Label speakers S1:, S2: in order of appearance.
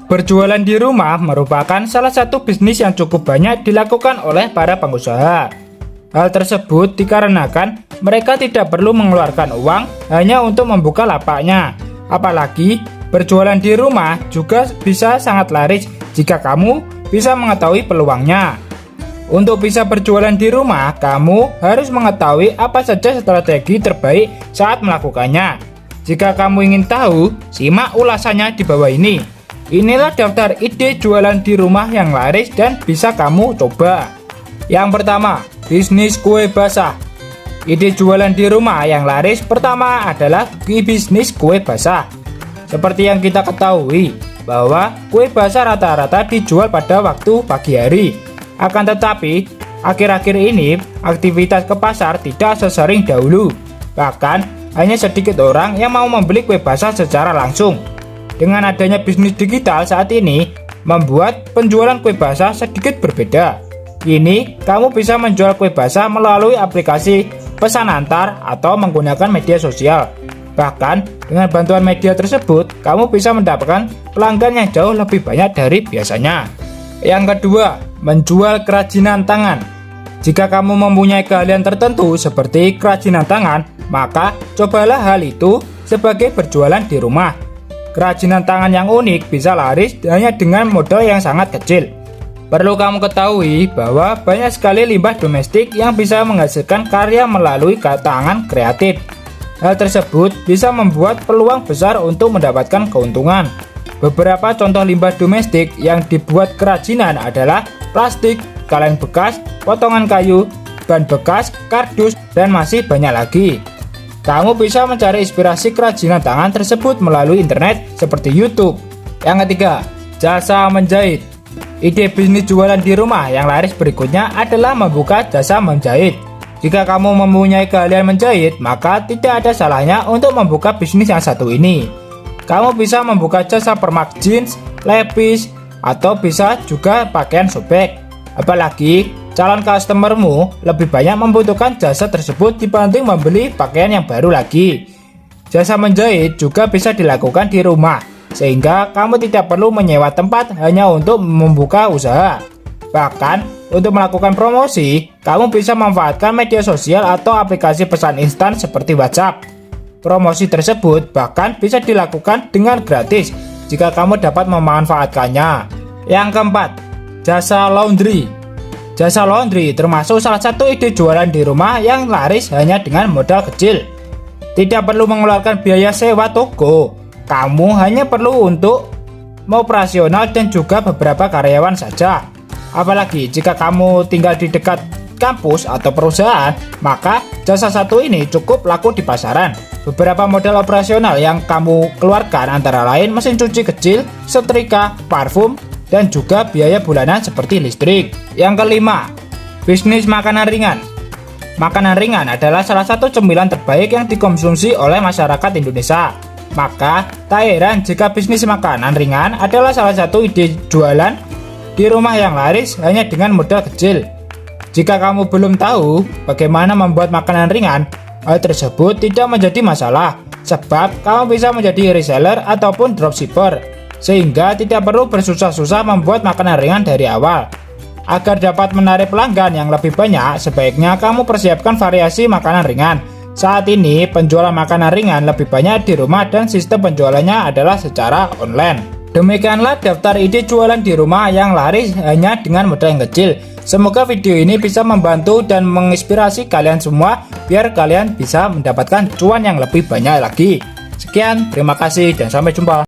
S1: Berjualan di rumah merupakan salah satu bisnis yang cukup banyak dilakukan oleh para pengusaha. Hal tersebut dikarenakan mereka tidak perlu mengeluarkan uang hanya untuk membuka lapaknya. Apalagi berjualan di rumah juga bisa sangat laris jika kamu bisa mengetahui peluangnya. Untuk bisa berjualan di rumah, kamu harus mengetahui apa saja strategi terbaik saat melakukannya. Jika kamu ingin tahu, simak ulasannya di bawah ini. Inilah daftar ide jualan di rumah yang laris dan bisa kamu coba. Yang pertama, bisnis kue basah. Ide jualan di rumah yang laris pertama adalah bisnis kue basah. Seperti yang kita ketahui, bahwa kue basah rata-rata dijual pada waktu pagi hari. Akan tetapi, akhir-akhir ini aktivitas ke pasar tidak sesering dahulu. Bahkan, hanya sedikit orang yang mau membeli kue basah secara langsung. Dengan adanya bisnis digital saat ini, membuat penjualan kue basah sedikit berbeda. Kini, kamu bisa menjual kue basah melalui aplikasi pesan antar atau menggunakan media sosial. Bahkan, dengan bantuan media tersebut, kamu bisa mendapatkan pelanggan yang jauh lebih banyak dari biasanya. Yang kedua, menjual kerajinan tangan. Jika kamu mempunyai keahlian tertentu seperti kerajinan tangan, maka cobalah hal itu sebagai berjualan di rumah. Kerajinan tangan yang unik bisa laris hanya dengan modal yang sangat kecil. Perlu kamu ketahui bahwa banyak sekali limbah domestik yang bisa menghasilkan karya melalui tangan kreatif. Hal tersebut bisa membuat peluang besar untuk mendapatkan keuntungan. Beberapa contoh limbah domestik yang dibuat kerajinan adalah plastik, kaleng bekas, potongan kayu, ban bekas, kardus, dan masih banyak lagi. Kamu bisa mencari inspirasi kerajinan tangan tersebut melalui internet seperti YouTube. Yang ketiga, jasa menjahit. Ide bisnis jualan di rumah yang laris berikutnya adalah membuka jasa menjahit. Jika kamu mempunyai keahlian menjahit, maka tidak ada salahnya untuk membuka bisnis yang satu ini. Kamu bisa membuka jasa permak jeans, lepis, atau bisa juga pakaian sobek. Apalagi calon customermu lebih banyak membutuhkan jasa tersebut dibanding membeli pakaian yang baru lagi. Jasa menjahit juga bisa dilakukan di rumah, sehingga kamu tidak perlu menyewa tempat hanya untuk membuka usaha. Bahkan, untuk melakukan promosi, kamu bisa memanfaatkan media sosial atau aplikasi pesan instan seperti WhatsApp. Promosi tersebut bahkan bisa dilakukan dengan gratis jika kamu dapat memanfaatkannya. Yang keempat, jasa laundry. Jasa laundry termasuk salah satu ide jualan di rumah yang laris hanya dengan modal kecil. Tidak perlu mengeluarkan biaya sewa toko. Kamu hanya perlu untuk operasional dan juga beberapa karyawan saja. Apalagi jika kamu tinggal di dekat kampus atau perusahaan, maka jasa satu ini cukup laku di pasaran. Beberapa modal operasional yang kamu keluarkan antara lain mesin cuci kecil, setrika, parfum, dan juga biaya bulanan seperti listrik. Yang kelima, bisnis makanan ringan. Makanan ringan adalah salah satu cemilan terbaik yang dikonsumsi oleh masyarakat Indonesia. Maka, tak heran jika bisnis makanan ringan adalah salah satu ide jualan di rumah yang laris hanya dengan modal kecil. Jika kamu belum tahu bagaimana membuat makanan ringan, hal tersebut tidak menjadi masalah, sebab kamu bisa menjadi reseller ataupun dropshipper, sehingga tidak perlu bersusah-susah membuat makanan ringan dari awal. Agar dapat menarik pelanggan yang lebih banyak, sebaiknya kamu persiapkan variasi makanan ringan. Saat ini, penjualan makanan ringan lebih banyak di rumah dan sistem penjualannya adalah secara online. Demikianlah daftar ide jualan di rumah yang laris hanya dengan modal yang kecil. Semoga video ini bisa membantu dan menginspirasi kalian semua biar kalian bisa mendapatkan cuan yang lebih banyak lagi. Sekian, terima kasih dan sampai jumpa.